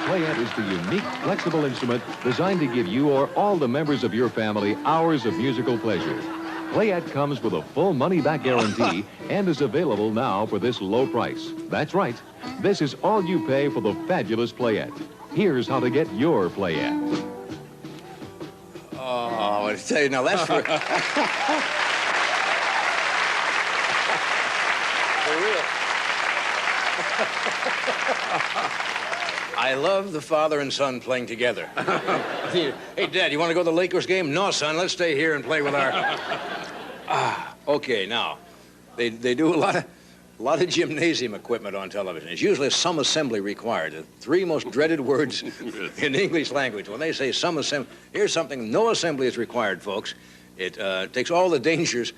Playette is the unique, flexible instrument designed to give you or all the members of your family hours of musical pleasure. Playette comes with a full money-back guarantee and is available now for this low price. That's right. This is all you pay for the fabulous Playette. Here's how to get your Playette. Oh, I tell you, now that's for... For real. I love the father and son playing together. Hey, Dad, you want to go to the Lakers game? No, son, let's stay here and play with our... Okay, now, they do a lot of gymnasium equipment on television. It's usually some assembly required. The three most dreaded words in the English language. When they say some assembly, here's something, no assembly is required, folks. It takes all the dangers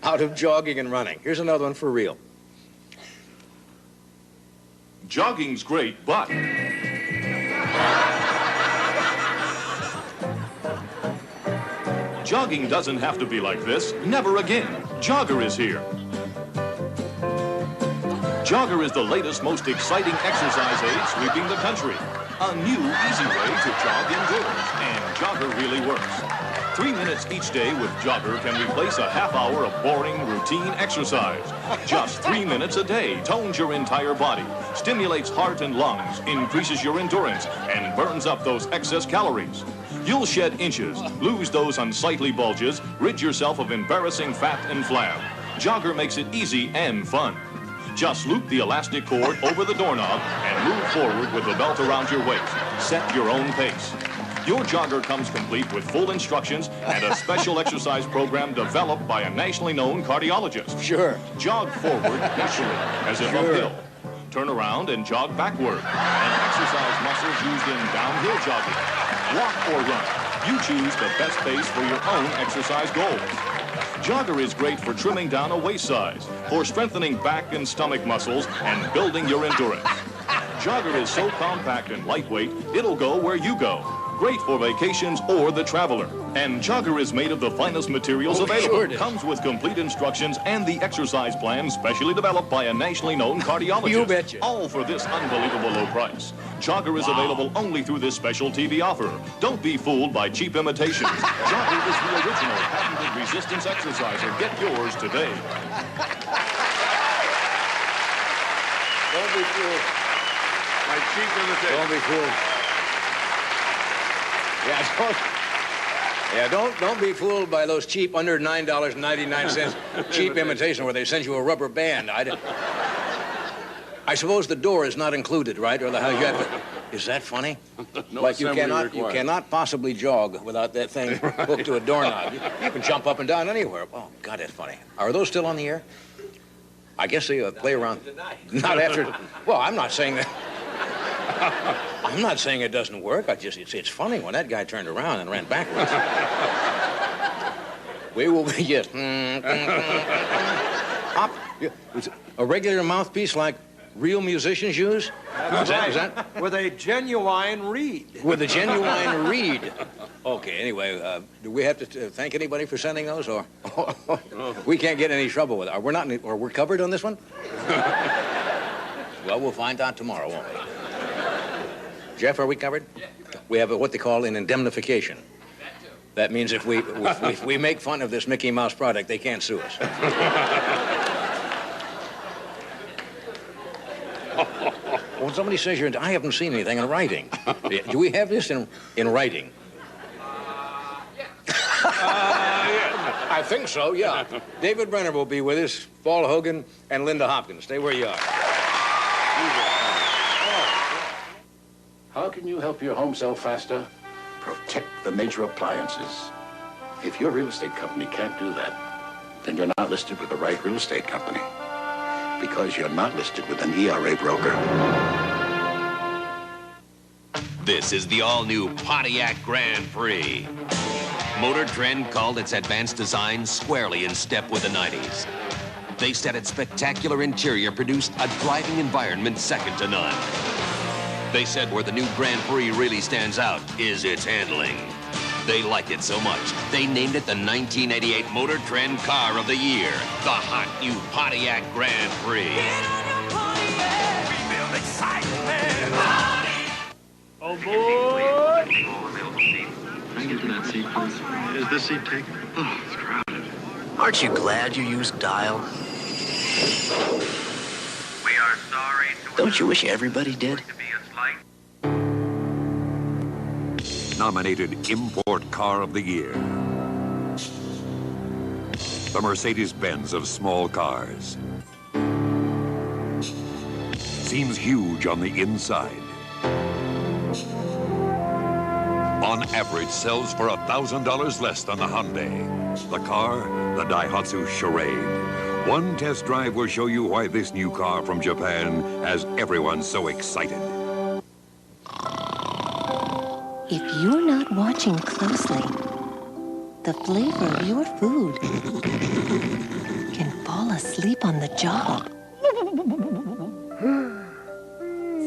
out of jogging and running. Here's another one for real. Jogging's great, but... Jogging doesn't have to be like this. Never again. Jog'r is here. Jog'r is the latest, most exciting exercise aid sweeping the country. A new, easy way to jog indoors, and Jog'r really works. 3 minutes each day with Jog'r can replace a half hour of boring, routine exercise. Just 3 minutes a day tones your entire body, stimulates heart and lungs, increases your endurance, and burns up those excess calories. You'll shed inches, lose those unsightly bulges, rid yourself of embarrassing fat and flab. Jog'r makes it easy and fun. Just loop the elastic cord over the doorknob and move forward with the belt around your waist. Set your own pace. Your Jog'r comes complete with full instructions and a special exercise program developed by a nationally known cardiologist. Sure. Jog forward naturally, as if uphill. Turn around and jog backward. And exercise muscles used in downhill jogging. Walk or run. You choose the best pace for your own exercise goals. Jog'r is great for trimming down a waist size, for strengthening back and stomach muscles, and building your endurance. Jog'r is so compact and lightweight, it'll go where you go. Great for vacations or the traveler. And Jog'r is made of the finest materials available. Sure it is. Comes with complete instructions and the exercise plan specially developed by a nationally known cardiologist. You betcha. All for this unbelievable low price. Jog'r is available only through this special TV offer. Don't be fooled by cheap imitations. Jog'r is the original patented resistance exerciser. Get yours today. Don't be fooled. My cheap imitation. Don't be fooled. Don't be fooled by those cheap under $9.99 cheap imitation where they send you a rubber band. I suppose the door is not included, right? Or the house you have to, is that funny? No Like you assembly required. cannot possibly jog without that thing hooked to a doorknob. You can jump up and down anywhere. Oh, God, that's funny. Are those still on the air? I guess they play around. Not after. Well, I'm not saying that. I'm not saying it doesn't work. It's funny when that guy turned around and ran backwards. We will be yes. Hop. A regular mouthpiece like real musicians use? That's right. Is that? With a genuine reed. With a genuine reed. Okay, anyway, do we have to thank anybody for sending those, or we can't get in any trouble with it? Or we're covered on this one? Well, we'll find out tomorrow, won't we? Jeff, are we covered? Yeah. We have what they call an indemnification. That means if we make fun of this Mickey Mouse product, they can't sue us. Well, somebody says I haven't seen anything in writing. Do we have this in writing? I think so, yeah. David Brenner will be with us, Paul Hogan, and Linda Hopkins. Stay where you are. How can you help your home sell faster? Protect the major appliances. If your real estate company can't do that, then you're not listed with the right real estate company. Because you're not listed with an ERA broker. This is the all-new Pontiac Grand Prix. Motor Trend called its advanced design squarely in step with the 90s. They said its spectacular interior produced a driving environment second to none. They said where the new Grand Prix really stands out is its handling. They liked it so much, they named it the 1988 Motor Trend Car of the Year, the hot new Pontiac Grand Prix. Get on your Pontiac, we build excitement. Is this seat taken? Oh, it's crowded. Aren't you glad you used dial? We are sorry to... Don't you wish everybody did? Nominated Import Car of the Year. The Mercedes-Benz of small cars. Seems huge on the inside. On average, sells for $1,000 less than the Hyundai. The car, the Daihatsu Charade. One test drive will show you why this new car from Japan has everyone so excited. If you're not watching closely, the flavor of your food can fall asleep on the job.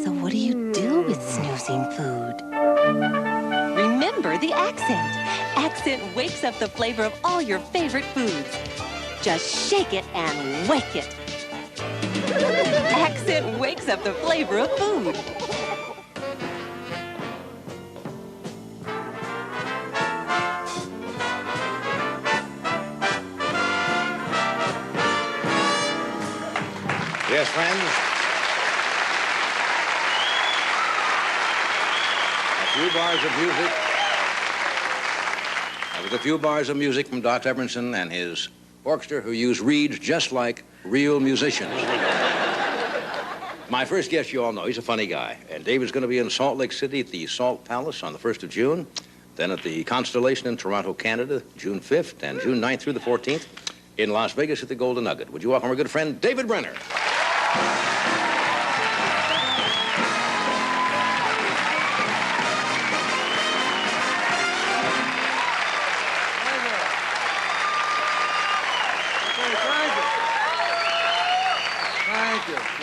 So what do you do with snoozing food? Remember the accent. Accent wakes up the flavor of all your favorite foods. Just shake it and wake it. Accent wakes up the flavor of food. Yes, friends. A few bars of music. That was a few bars of music from Doc Everinson and his orchestra, who use reeds just like real musicians. My first guest, you all know, he's a funny guy. And David's going to be in Salt Lake City at the Salt Palace on the 1st of June. Then at the Constellation in Toronto, Canada, June 5th, and June 9th through the 14th. In Las Vegas at the Golden Nugget. Would you welcome our good friend, David Brenner.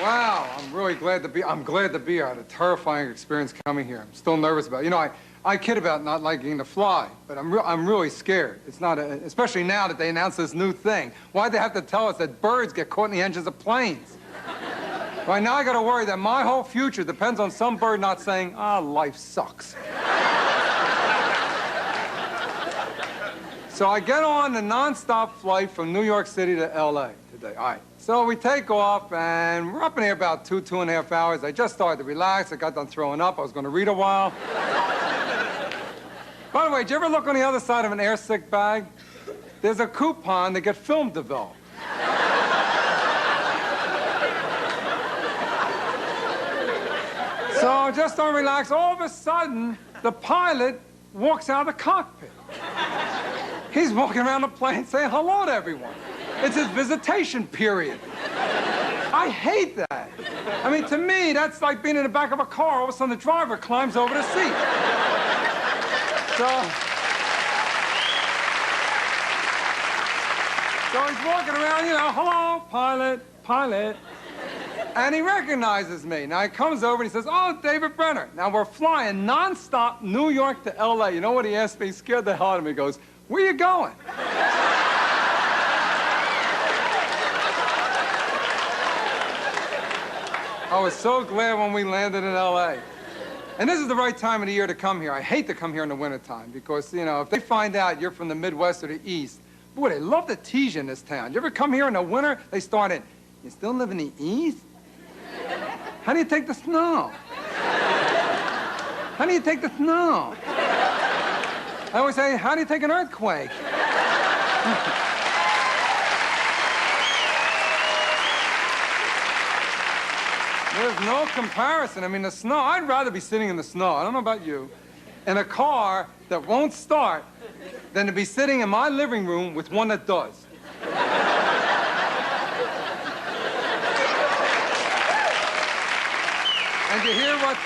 Wow, I'm glad to be here. I had a terrifying experience coming here. I'm still nervous about it. You know, I kid about not liking to fly, but I'm really scared. It's not, especially now that they announced this new thing. Why'd they have to tell us that birds get caught in the engines of planes? Right now I gotta worry that my whole future depends on some bird not saying, life sucks. So I get on the nonstop flight from New York City to LA today. All right. So we take off, and we're up in here about 2.5 hours. I just started to relax. I got done throwing up. I was going to read a while. By the way, did you ever look on the other side of an airsick bag? There's a coupon to get film developed. So just don't relax. All of a sudden, the pilot walks out of the cockpit. He's walking around the plane saying hello to everyone. It's his visitation period. I hate that. I mean, to me, that's like being in the back of a car. All of a sudden, the driver climbs over the seat. So he's walking around, you know, hello, pilot. And he recognizes me. Now, he comes over and he says, oh, David Brenner. Now, we're flying nonstop New York to L.A. You know what he asked me? He scared the hell out of me. He goes, where you going? I was so glad when we landed in L.A. And this is the right time of the year to come here. I hate to come here in the wintertime because, you know, if they find out you're from the Midwest or the East, boy, they love to tease you in this town. You ever come here in the winter? They start in, you still live in the East? How do you take the snow? How do you take the snow? I always say, how do you take an earthquake? There's no comparison. I mean, the snow, I'd rather be sitting in the snow, I don't know about you, in a car that won't start than to be sitting in my living room with one that does. And you hear what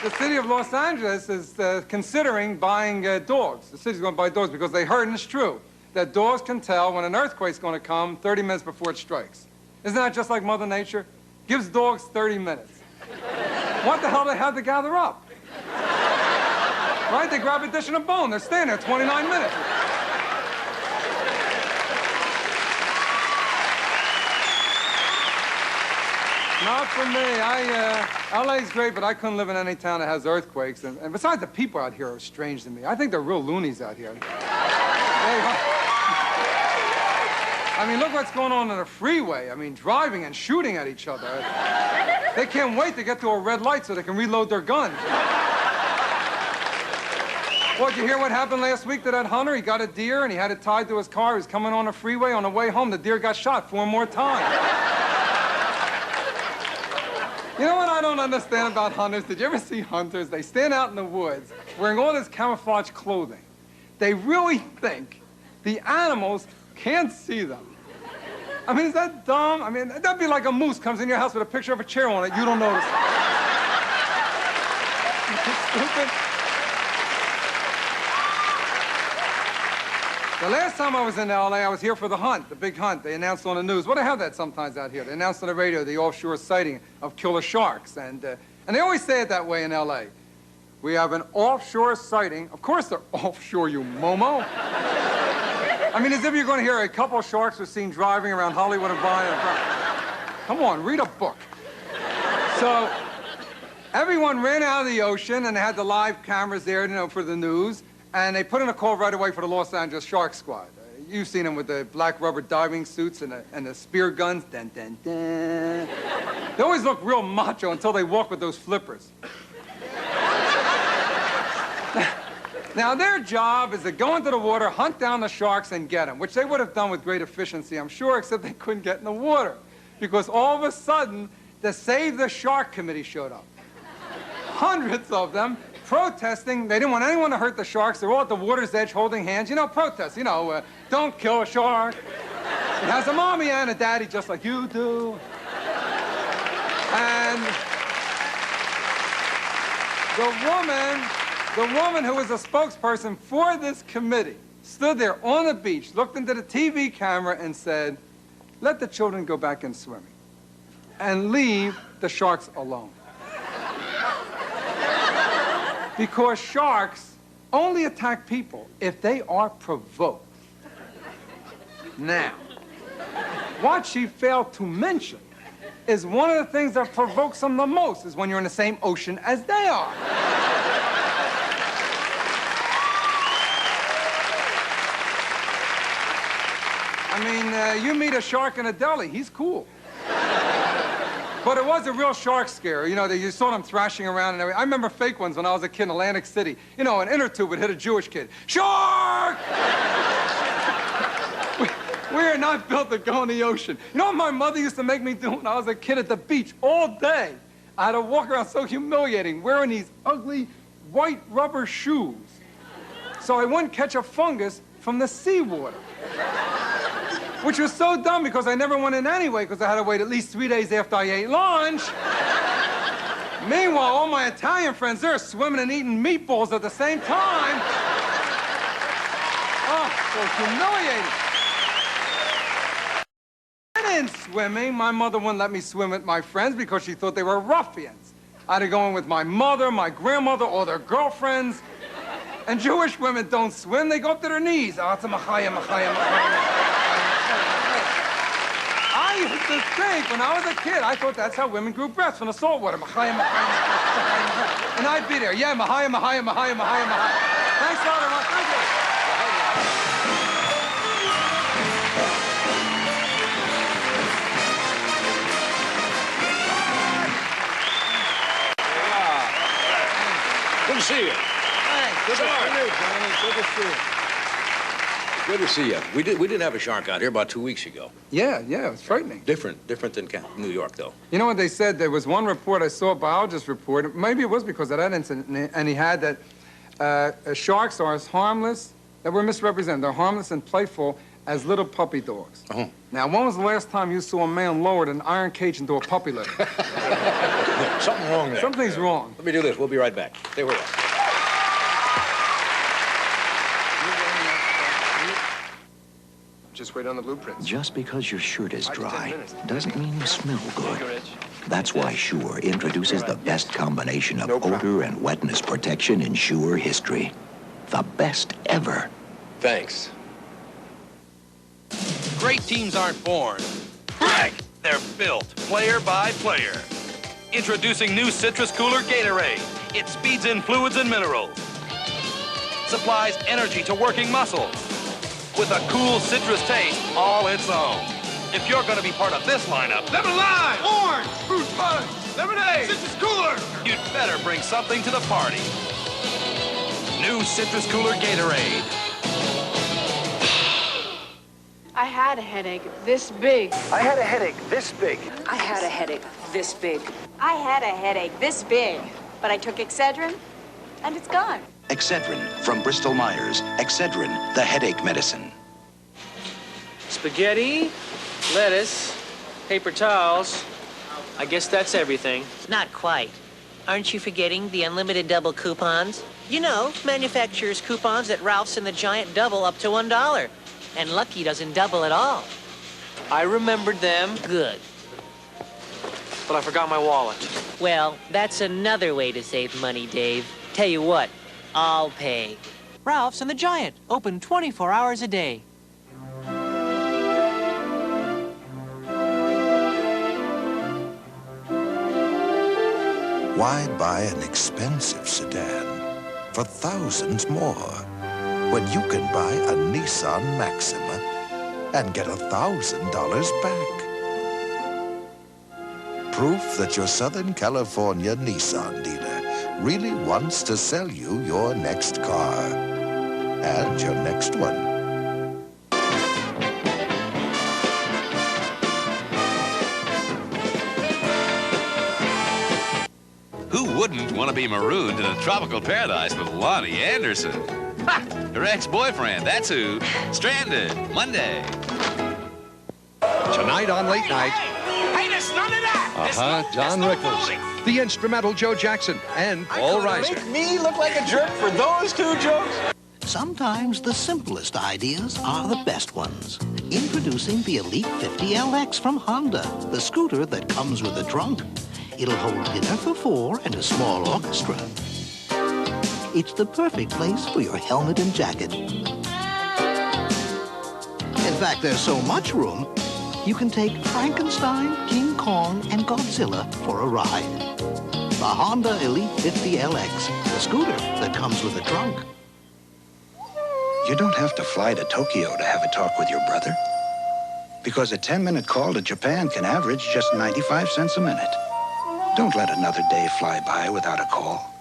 the city of Los Angeles is considering buying dogs. The city's going to buy dogs because they heard, and it's true, that dogs can tell when an earthquake's going to come 30 minutes before it strikes. Isn't that just like Mother Nature? Gives dogs 30 minutes. What the hell they had to gather up? Right? They grab a dish and a bone. They're standing there 29 minutes. Not for me. LA's great, but I couldn't live in any town that has earthquakes. And besides, the people out here are strange to me. I think they're real loonies out here. I mean, look what's going on the freeway. I mean, driving and shooting at each other. They can't wait to get to a red light so they can reload their guns. Well, did you hear what happened last week to that hunter? He got a deer and he had it tied to his car. He was coming on the freeway. On the way home, the deer got shot 4 more times. You know what I don't understand about hunters? Did you ever see hunters? They stand out in the woods wearing all this camouflage clothing. They really think the animals can't see them. I mean, is that dumb? I mean, that'd be like a moose comes in your house with a picture of a chair on it. You don't notice it. Stupid. The last time I was in L.A., I was here for the hunt, the big hunt. They announced on the news. Well, they have that sometimes out here. They announced on the radio the offshore sighting of killer sharks. And they always say it that way in L.A. We have an offshore sighting. Of course they're offshore, you momo. I mean, as if you're going to hear a couple of sharks were seen driving around Hollywood and buying a... Come on, read a book. So everyone ran out of the ocean, and they had the live cameras there, you know, for the news. And they put in a call right away for the Los Angeles Shark Squad. You've seen them with the black rubber diving suits and the spear guns. Dun, dun, dun. They always look real macho until they walk with those flippers. Now, their job is to go into the water, hunt down the sharks, and get them, which they would have done with great efficiency, I'm sure, except they couldn't get in the water. Because all of a sudden, the Save the Shark Committee showed up. Hundreds of them. Protesting. They didn't want anyone to hurt the sharks. They're all at the water's edge holding hands. You know, protest. You know, don't kill a shark. It has a mommy and a daddy just like you do. And the woman who was a spokesperson for this committee stood there on the beach, looked into the TV camera and said, let the children go back in swimming and leave the sharks alone. Because sharks only attack people if they are provoked. Now, what she failed to mention is one of the things that provokes them the most is when you're in the same ocean as they are. I mean, you meet a shark in a deli, he's cool. But it was a real shark scare. You know, you saw them thrashing around and everything. I remember fake ones when I was a kid in Atlantic City. You know, an inner tube would hit a Jewish kid. Shark! we are not built to go in the ocean. You know what my mother used to make me do when I was a kid at the beach all day? I had to walk around so humiliating, wearing these ugly white rubber shoes. So I wouldn't catch a fungus from the seawater. Which was so dumb because I never went in anyway because I had to wait at least 3 days after I ate lunch. Meanwhile, all my Italian friends, they're swimming and eating meatballs at the same time. Oh, so humiliating. And in swimming, my mother wouldn't let me swim with my friends because she thought they were ruffians. I had to go in with my mother, my grandmother, or their girlfriends. And Jewish women don't swim, they go up to their knees. Oh, it's a machaya, machaya, machaya. I used to think, when I was a kid, I thought that's how women grew breasts from the salt water. Machaya, machaya, machaya. And I'd be there. Yeah, machaya, machaya, machaya, machaya, machaya. Thanks a lot, everyone. Thank you. Good to see you. Thanks. Good to see you, Johnny. Good to see you. Good to see you. We did have a shark out here about 2 weeks ago. Yeah, it was frightening. Different than New York, though. You know what they said? There was one report I saw, a biologist report. Maybe it was because of that incident, and he had that sharks are as harmless, that were misrepresented. They're harmless and playful as little puppy dogs. Uh-huh. Now, when was the last time you saw a man lowered an iron cage into a puppy litter? Something wrong there. Something's wrong. Let me do this. We'll be right back. Stay where you are. Just wait on the blueprints. Just because your shirt is dry doesn't mean you smell good. That's why Sure introduces the best combination of odor and wetness protection in Sure history. The best ever. Thanks. Great teams aren't born. Correct. They're built, player by player. Introducing new Citrus Cooler Gatorade. It speeds in fluids and minerals. Supplies energy to working muscles. with a cool citrus taste all its own. If you're going to be part of this lineup, Lemon lime, orange, fruit punch, lemonade, citrus cooler. you'd better bring something to the party. New citrus cooler Gatorade. I had a headache this big. I had a headache this big. I had a headache this big. I had a headache this big. But I took Excedrin, and it's gone. Excedrin from Bristol Myers. Excedrin, the headache medicine. Spaghetti, lettuce, paper towels. I guess that's everything. Not quite. Aren't you forgetting the unlimited double coupons? You know, manufacturer's coupons at Ralph's and the Giant double up to $1. And Lucky doesn't double at all. I remembered them. Good. But I forgot my wallet. Well, that's another way to save money, Dave. Tell you what, I'll pay. Ralph's and the Giant, open 24 hours a day. Why buy an expensive sedan for thousands more when you can buy a Nissan Maxima and get $1,000 back? Proof that your Southern California Nissan dealer really wants to sell you your next car and your next one. Who wouldn't want to be marooned in a tropical paradise with Lonnie Anderson? Ha! Her ex-boyfriend, that's who. Stranded, Monday. Tonight on Late Night. Hey, there's none of that. John Rickles, the instrumental Joe Jackson, and Paul Reiser. Make me look like a jerk for those two jokes? Sometimes the simplest ideas are the best ones. Introducing the Elite 50 LX from Honda, the scooter that comes with a trunk. It'll hold dinner for 4 and a small orchestra. It's the perfect place for your helmet and jacket. In fact, there's so much room, you can take Frankenstein, King Kong, and Godzilla for a ride. The Honda Elite 50 LX, the scooter that comes with a trunk. You don't have to fly to Tokyo to have a talk with your brother, because a 10-minute call to Japan can average just 95 cents a minute. Don't let another day fly by without a call.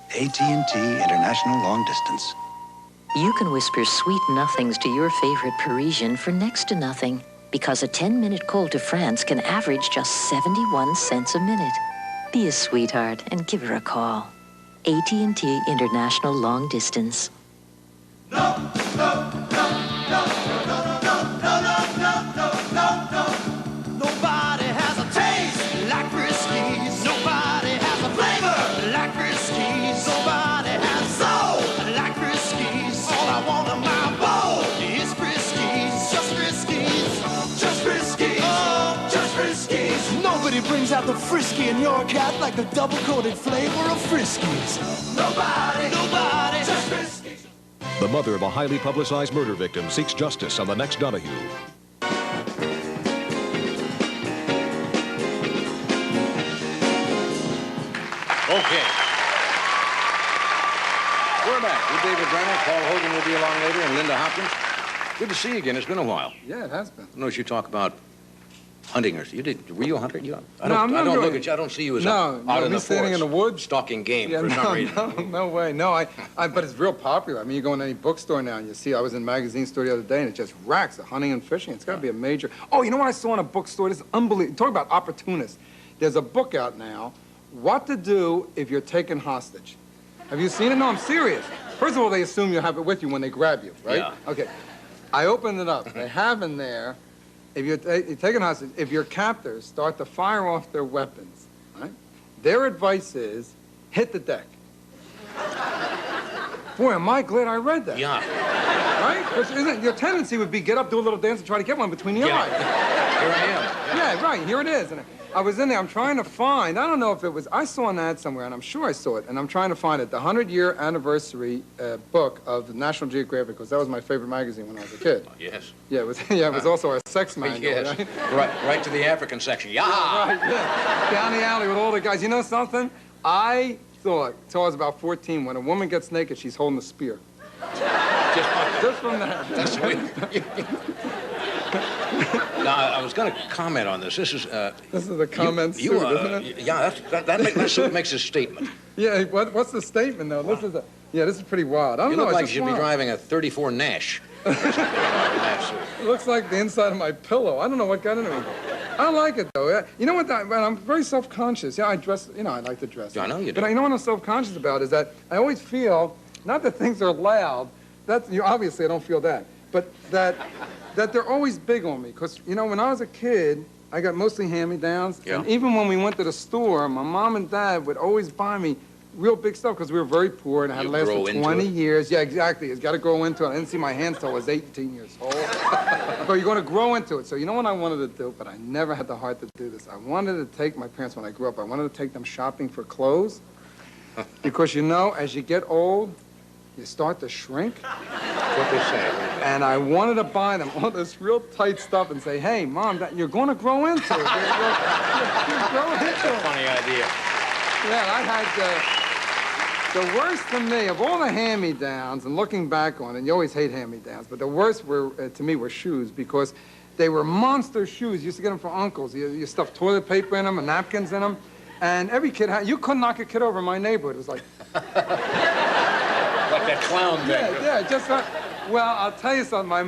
AT&T International Long Distance. You can whisper sweet nothings to your favorite Parisian for next to nothing, because a 10-minute call to France can average just 71 cents a minute. Be a sweetheart and give her a call. AT&T International Long Distance. Nobody has a taste like Friskies. Nobody has a flavor like Friskies. Nobody has soul like Friskies. All I want in my bowl is Friskies. Just Friskies. Just Friskies. Oh, just Friskies. Nobody brings out the Frisky in your cat like the double-coated flavor of Friskies. Nobody. Just Friskies. The mother of a highly publicized murder victim seeks justice on the next Donahue. Okay. We're back with David Brenner. Paul Hogan will be along later, and Linda Hopkins. Good to see you again. It's been a while. Yeah, it has been. I noticed you talk about hunting or were you a hunter? I No, I'm not don't doing look at you. I don't see you as No, out in the standing in the woods. stalking game for no, some reason. no way. No, but it's real popular. I mean, you go in any bookstore now and you see, I was in a magazine store the other day and it just racks the hunting and fishing. It's got to be a major. Oh, you know what I saw in a bookstore? This is unbelievable. Talk about opportunists. There's a book out now, What to Do If You're Taken Hostage. Have you seen it? No, I'm serious. First of all, they assume you have it with you when they grab you, right? Yeah. Okay. I opened it up. They have in there, if you're taken hostage, if your captors start to fire off their weapons, right? Their advice is, hit the deck. Boy, am I glad I read that. Yeah. Right? Because your tendency would be get up, do a little dance, and try to get one between the eyes. Here I am. Yeah, right. Here it is. And I was in there. I'm trying to find. I don't know if it was. I saw an ad somewhere, and I'm sure I saw it. And I'm trying to find it. The 100-year anniversary book of the National Geographic, because that was my favorite magazine when I was a kid. Yes. Yeah, it was. Yeah, it was also our sex manual. Yes. Right to the African section. Yeah. Right. Yeah. Down the alley with all the guys. You know something? I thought, till I was about 14, when a woman gets naked, she's holding a spear. Just from there. That's sweet. Now, I was going to comment on this. This is the comment suit, isn't it? Yeah, that suit makes a statement. Yeah, what's the statement, though? This is pretty wild. I don't You know. look it's like just you should be wild. driving a 34 Nash. It looks like the inside of my pillow. I don't know what got into me. I like it, though. You know what? I'm very self-conscious. Yeah, I dress, I like to dress. Yeah, I know you do. But you know what I'm self-conscious about is that I always feel, not that things are loud, obviously I don't feel that, but that they're always big on me. Because, when I was a kid, I got mostly hand-me-downs. Yeah. And even when we went to the store, my mom and dad would always buy me real big stuff because we were very poor and I had You lasted grow into 20 it. years. Yeah, exactly. It's got to grow into it. I didn't see my hands till I was 18 years old. But you're going to grow into it. So you know what I wanted to do, but I never had the heart to do this. I wanted to take my parents, when I grew up, I wanted to take them shopping for clothes. Because, as you get old, you start to shrink. That's what they say. And I wanted to buy them all this real tight stuff and say, hey, Mom, you're going to grow into it. You're growing into it. Funny idea. Yeah, I had the worst for me, of all the hand-me-downs, and looking back on it, you always hate hand-me-downs, but the worst were, to me, were shoes, because they were monster shoes. You used to get them for uncles. You stuffed toilet paper in them and napkins in them. And every kid had, you couldn't knock a kid over in my neighborhood. It was like... Like that clown thing. Yeah, just like... Well, I'll tell you something. My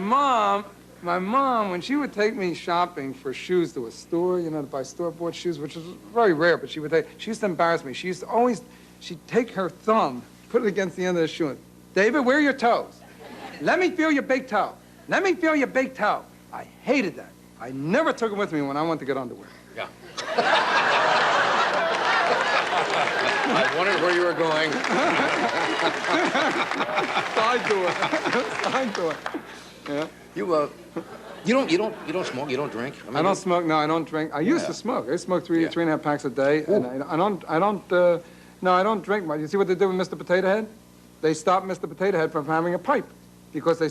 mom, when she would take me shopping for shoes to a store, to buy store-bought shoes, which was very rare, but she used to embarrass me. She used to always... She'd take her thumb, put it against the end of the shoe, and, David, where are your toes? Let me feel your big toe. Let me feel your big toe. I hated that. I never took it with me when I went to get underwear. Yeah. I wondered where you were going. Side door. Yeah. You don't smoke. You don't drink. I don't smoke. No, I don't drink. I used to smoke. I smoked three and a half packs a day, and I don't drink much. You see what they did with Mr. Potato Head? They stopped Mr. Potato Head from having a pipe because they